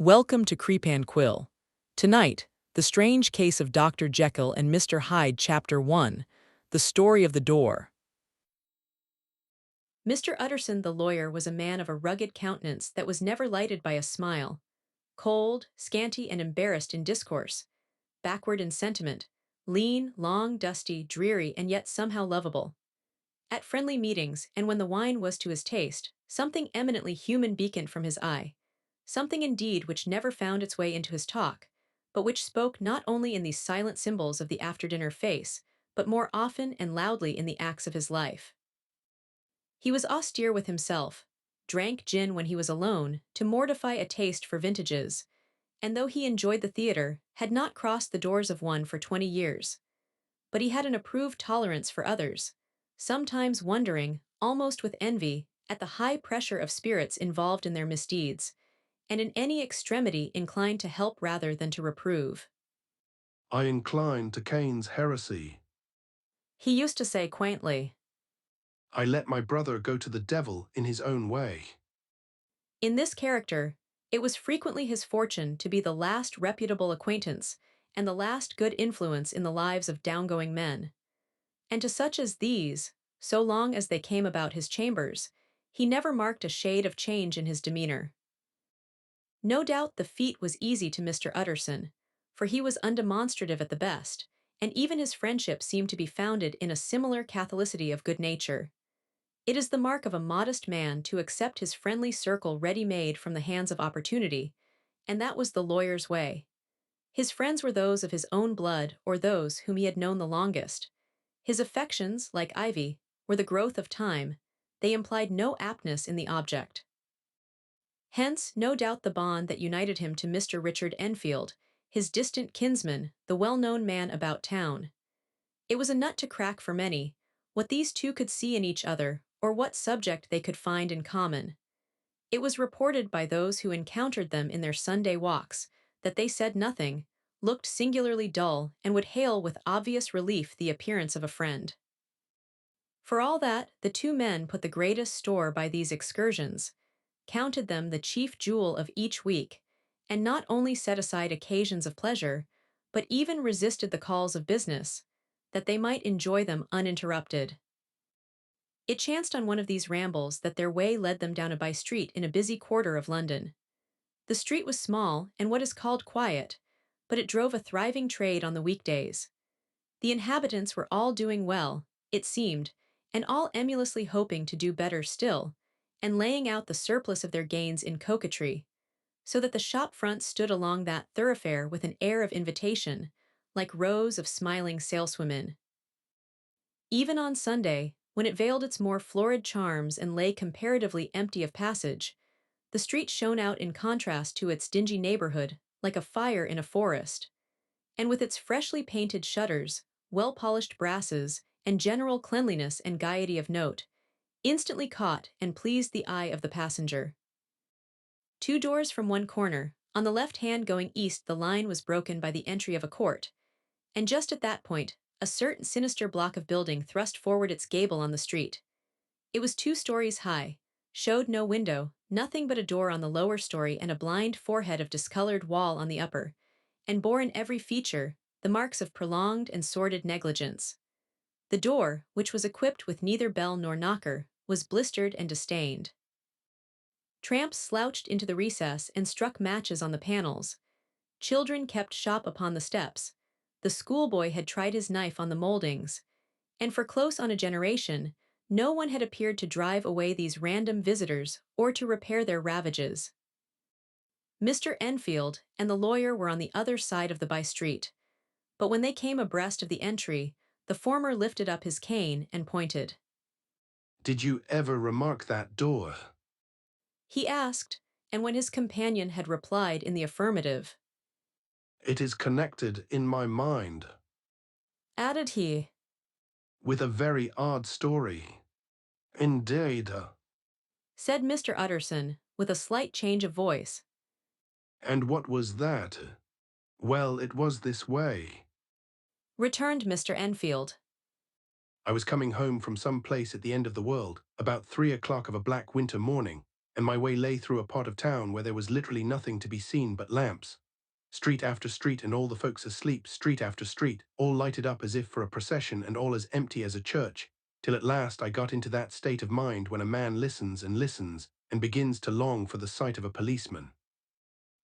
Welcome to Creep and Quill. Tonight, The Strange Case of Dr. Jekyll and Mr. Hyde, Chapter 1, The Story of the Door. Mr. Utterson the lawyer was a man of a rugged countenance that was never lighted by a smile, cold, scanty, and embarrassed in discourse, backward in sentiment, lean, long, dusty, dreary, and yet somehow lovable. At friendly meetings, and when the wine was to his taste, something eminently human beaconed from his eye. Something indeed which never found its way into his talk, but which spoke not only in these silent symbols of the after-dinner face, but more often and loudly in the acts of his life. He was austere with himself, drank gin when he was alone, to mortify a taste for vintages, and though he enjoyed the theatre, had not crossed the doors of one for 20 years. But he had an approved tolerance for others, sometimes wondering, almost with envy, at the high pressure of spirits involved in their misdeeds, and in any extremity inclined to help rather than to reprove. I incline to Cain's heresy. He used to say quaintly. I let my brother go to the devil in his own way. In this character, it was frequently his fortune to be the last reputable acquaintance and the last good influence in the lives of downgoing men. And to such as these, so long as they came about his chambers, he never marked a shade of change in his demeanor. No doubt the feat was easy to Mr. Utterson, for he was undemonstrative at the best, and even his friendship seemed to be founded in a similar catholicity of good nature. It is the mark of a modest man to accept his friendly circle ready-made from the hands of opportunity, and that was the lawyer's way. His friends were those of his own blood or those whom he had known the longest. His affections, like ivy, were the growth of time. They implied no aptness in the object. Hence, no doubt the bond that united him to Mr. Richard Enfield, his distant kinsman, the well-known man about town. It was a nut to crack for many, what these two could see in each other, or what subject they could find in common. It was reported by those who encountered them in their Sunday walks, that they said nothing, looked singularly dull, and would hail with obvious relief the appearance of a friend. For all that, the two men put the greatest store by these excursions, counted them the chief jewel of each week, and not only set aside occasions of pleasure, but even resisted the calls of business, that they might enjoy them uninterrupted. It chanced on one of these rambles that their way led them down a by-street in a busy quarter of London. The street was small and what is called quiet, but it drove a thriving trade on the weekdays. The inhabitants were all doing well, it seemed, and all emulously hoping to do better still, and laying out the surplus of their gains in coquetry, so that the shop fronts stood along that thoroughfare with an air of invitation, like rows of smiling saleswomen. Even on Sunday, when it veiled its more florid charms and lay comparatively empty of passage, the street shone out in contrast to its dingy neighborhood, like a fire in a forest, and with its freshly painted shutters, well-polished brasses, and general cleanliness and gaiety of note, instantly caught and pleased the eye of the passenger. Two doors from one corner, on the left hand going east, the line was broken by the entry of a court, and just at that point, a certain sinister block of building thrust forward its gable on the street. It was 2 stories high, showed no window, nothing but a door on the lower story and a blind forehead of discolored wall on the upper, and bore in every feature the marks of prolonged and sordid negligence. The door, which was equipped with neither bell nor knocker, was blistered and distained. Tramps slouched into the recess and struck matches on the panels. Children kept shop upon the steps. The schoolboy had tried his knife on the moldings, and for close on a generation, no one had appeared to drive away these random visitors or to repair their ravages. Mr. Enfield and the lawyer were on the other side of the by-street, but when they came abreast of the entry, the former lifted up his cane and pointed. Did you ever remark that door? He asked, and when his companion had replied in the affirmative, It is connected in my mind added he, with a very odd story. Indeed. said Mr. Utterson, with a slight change of voice. And what was that? Well, it was this way. Returned Mr. Enfield. I was coming home from some place at the end of the world, about 3 o'clock of a black winter morning, and my way lay through a part of town where there was literally nothing to be seen but lamps. Street after street and all the folks asleep, street after street, all lighted up as if for a procession and all as empty as a church, till at last I got into that state of mind when a man listens and begins to long for the sight of a policeman.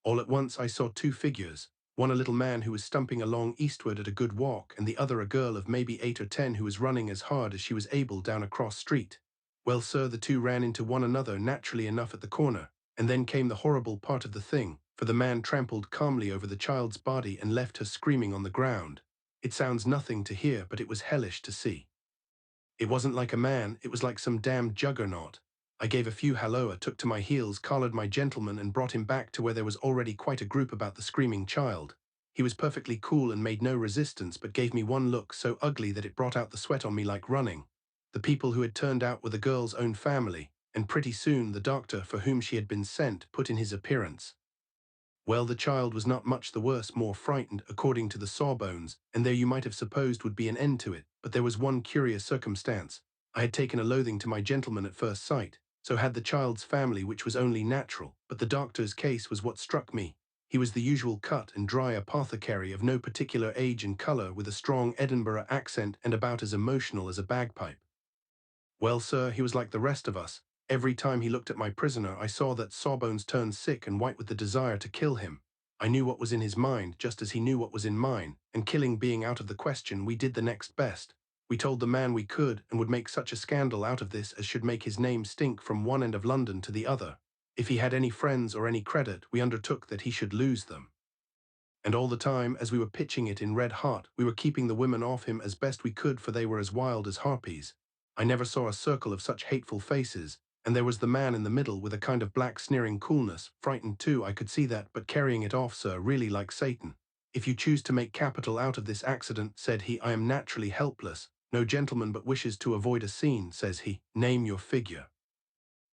All at once I saw two figures, one a little man who was stumping along eastward at a good walk, and the other a girl of maybe 8 or 10 who was running as hard as she was able down a cross street. Well, sir, the two ran into one another naturally enough at the corner, and then came the horrible part of the thing, for the man trampled calmly over the child's body and left her screaming on the ground. It sounds nothing to hear, but it was hellish to see. It wasn't like a man, it was like some damned juggernaut. I gave a few halloa, took to my heels, collared my gentleman and brought him back to where there was already quite a group about the screaming child. He was perfectly cool and made no resistance, but gave me one look so ugly that it brought out the sweat on me like running. The people who had turned out were the girl's own family, and pretty soon the doctor for whom she had been sent put in his appearance. Well, the child was not much the worse, more frightened, according to the sawbones, and there you might have supposed would be an end to it. But there was one curious circumstance. I had taken a loathing to my gentleman at first sight, so had the child's family, which was only natural, but the doctor's case was what struck me. He was the usual cut and dry apothecary of no particular age and colour, with a strong Edinburgh accent and about as emotional as a bagpipe. Well, sir, he was like the rest of us. Every time he looked at my prisoner, I saw that Sawbones turned sick and white with the desire to kill him. I knew what was in his mind, just as he knew what was in mine, and killing being out of the question, we did the next best. We told the man we could, and would make such a scandal out of this as should make his name stink from one end of London to the other. If he had any friends or any credit, we undertook that he should lose them. And all the time, as we were pitching it in red hot, we were keeping the women off him as best we could, for they were as wild as harpies. I never saw a circle of such hateful faces, and there was the man in the middle with a kind of black sneering coolness, frightened too, I could see that, but carrying it off, sir, really like Satan. If you choose to make capital out of this accident, said he, I am naturally helpless. No gentleman but wishes to avoid a scene, says he. Name your figure.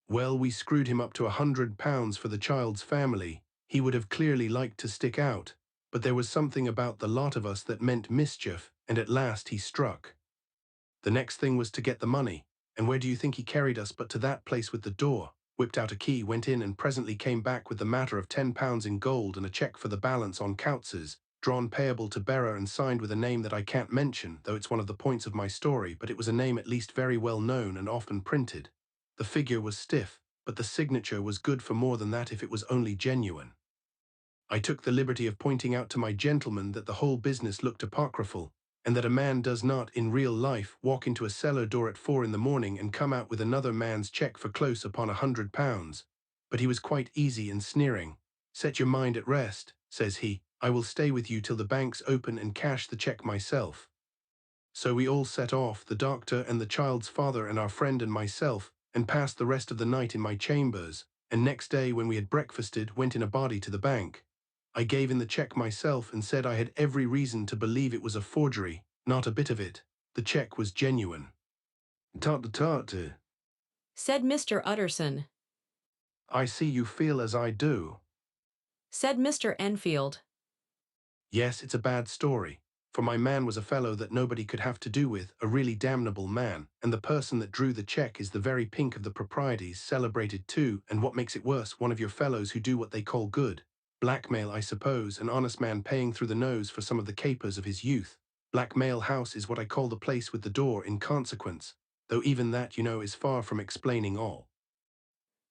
Well, we screwed him up to £100 for the child's family. He would have clearly liked to stick out, but there was something about the lot of us that meant mischief, and at last he struck. The next thing was to get the money, and where do you think he carried us but to that place with the door, whipped out a key, went in, and presently came back with the matter of £10 in gold and a cheque for the balance on counts, drawn payable to bearer and signed with a name that I can't mention, though it's one of the points of my story, but it was a name at least very well known and often printed. The figure was stiff, but the signature was good for more than that if it was only genuine. I took the liberty of pointing out to my gentleman that the whole business looked apocryphal, and that a man does not, in real life, walk into a cellar door at 4 in the morning and come out with another man's cheque for close upon £100. But he was quite easy and sneering. Set your mind at rest, says he. I will stay with you till the banks open and cash the cheque myself. So we all set off, the doctor and the child's father and our friend and myself, and passed the rest of the night in my chambers, and next day when we had breakfasted went in a body to the bank. I gave in the cheque myself and said I had every reason to believe it was a forgery, not a bit of it. The cheque was genuine. Tut, said Mr. Utterson. I see you feel as I do. Said Mr. Enfield. Yes, it's a bad story, for my man was a fellow that nobody could have to do with, a really damnable man, and the person that drew the cheque is the very pink of the proprieties, celebrated too, and what makes it worse, one of your fellows who do what they call good. Blackmail, I suppose, an honest man paying through the nose for some of the capers of his youth. Blackmail House is what I call the place with the door in consequence, though even that, you know, is far from explaining all.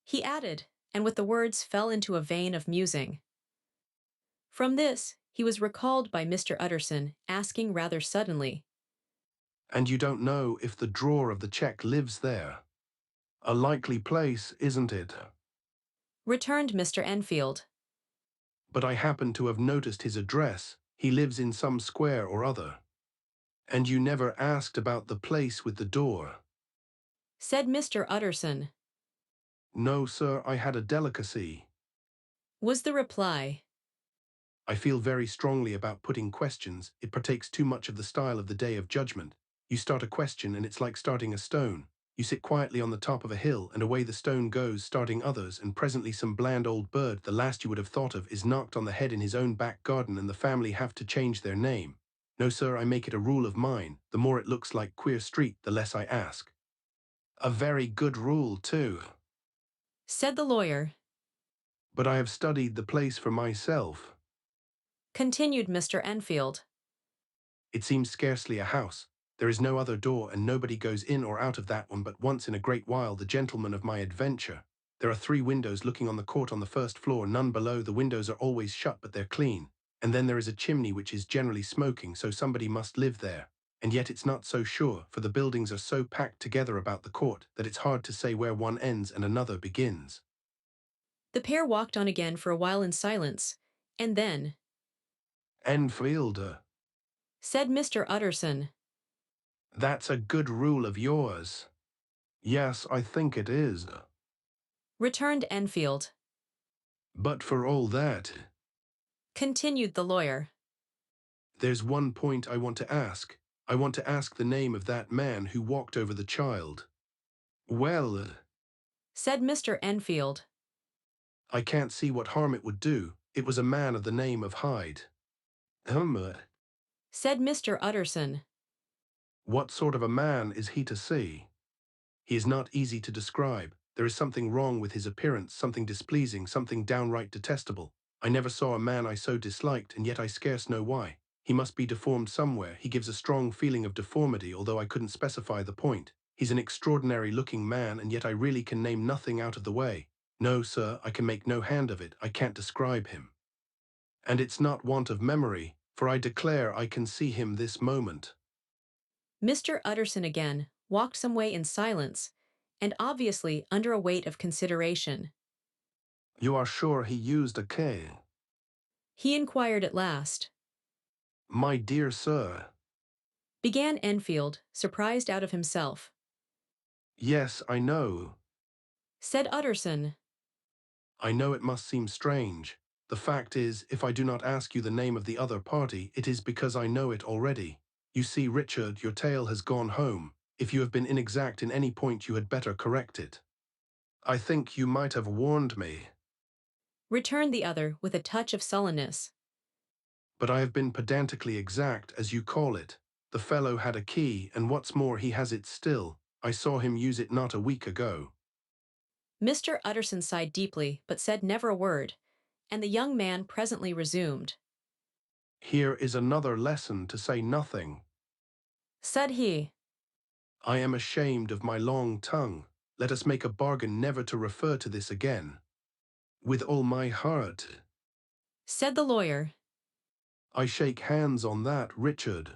He added, and with the words fell into a vein of musing. From this, he was recalled by Mr. Utterson, asking rather suddenly, And you don't know if the drawer of the cheque lives there? A likely place, isn't it? returned Mr. Enfield. But I happen to have noticed his address. He lives in some square or other. And you never asked about the place with the door? Said Mr. Utterson. No, sir, I had a delicacy. Was the reply. I feel very strongly about putting questions. It partakes too much of the style of the Day of Judgment. You start a question and it's like starting a stone. You sit quietly on the top of a hill and away the stone goes, starting others, and presently some bland old bird, the last you would have thought of, is knocked on the head in his own back garden and the family have to change their name. No, sir, I make it a rule of mine. The more it looks like Queer Street, the less I ask. A very good rule, too, said the lawyer. But I have studied the place for myself. Continued Mr. Enfield. It seems scarcely a house. There is no other door, and nobody goes in or out of that one but once in a great while, the gentleman of my adventure. There are 3 windows looking on the court on the first floor, none below. The windows are always shut, but they're clean. And then there is a chimney which is generally smoking, so somebody must live there. And yet it's not so sure, for the buildings are so packed together about the court that it's hard to say where one ends and another begins. The pair walked on again for a while in silence, and then, Enfield, said Mr. Utterson. that's a good rule of yours. Yes, I think it is. Returned Enfield. But for all that, Continued the lawyer. there's one point I want to ask. I want to ask the name of that man who walked over the child. Well, Said Mr. Enfield. I can't see what harm it would do. It was a man of the name of Hyde. Said Mr. Utterson. What sort of a man is he to see? He is not easy to describe. There is something wrong with his appearance, something displeasing, something downright detestable. I never saw a man I so disliked, and yet I scarce know why. He must be deformed somewhere. He gives a strong feeling of deformity, although I couldn't specify the point. He's an extraordinary-looking man, and yet I really can name nothing out of the way. No, sir, I can make no hand of it. I can't describe him. And it's not want of memory, for I declare I can see him this moment. Mr. Utterson again walked some way in silence, and obviously under a weight of consideration. You are sure he used a K? He inquired at last. My dear sir. Began Enfield, surprised out of himself. Yes, I know. Said Utterson. I know it must seem strange. The fact is, if I do not ask you the name of the other party, it is because I know it already. You see, Richard, your tale has gone home. If you have been inexact in any point, you had better correct it. I think you might have warned me. Returned the other with a touch of sullenness. But I have been pedantically exact, as you call it. The fellow had a key, and what's more, he has it still. I saw him use it not a week ago. Mr. Utterson sighed deeply, but said never a word, and the young man presently resumed. Here is another lesson to say nothing. Said he. I am ashamed of my long tongue. Let us make a bargain never to refer to this again. With all my heart. Said the lawyer. I shake hands on that, Richard.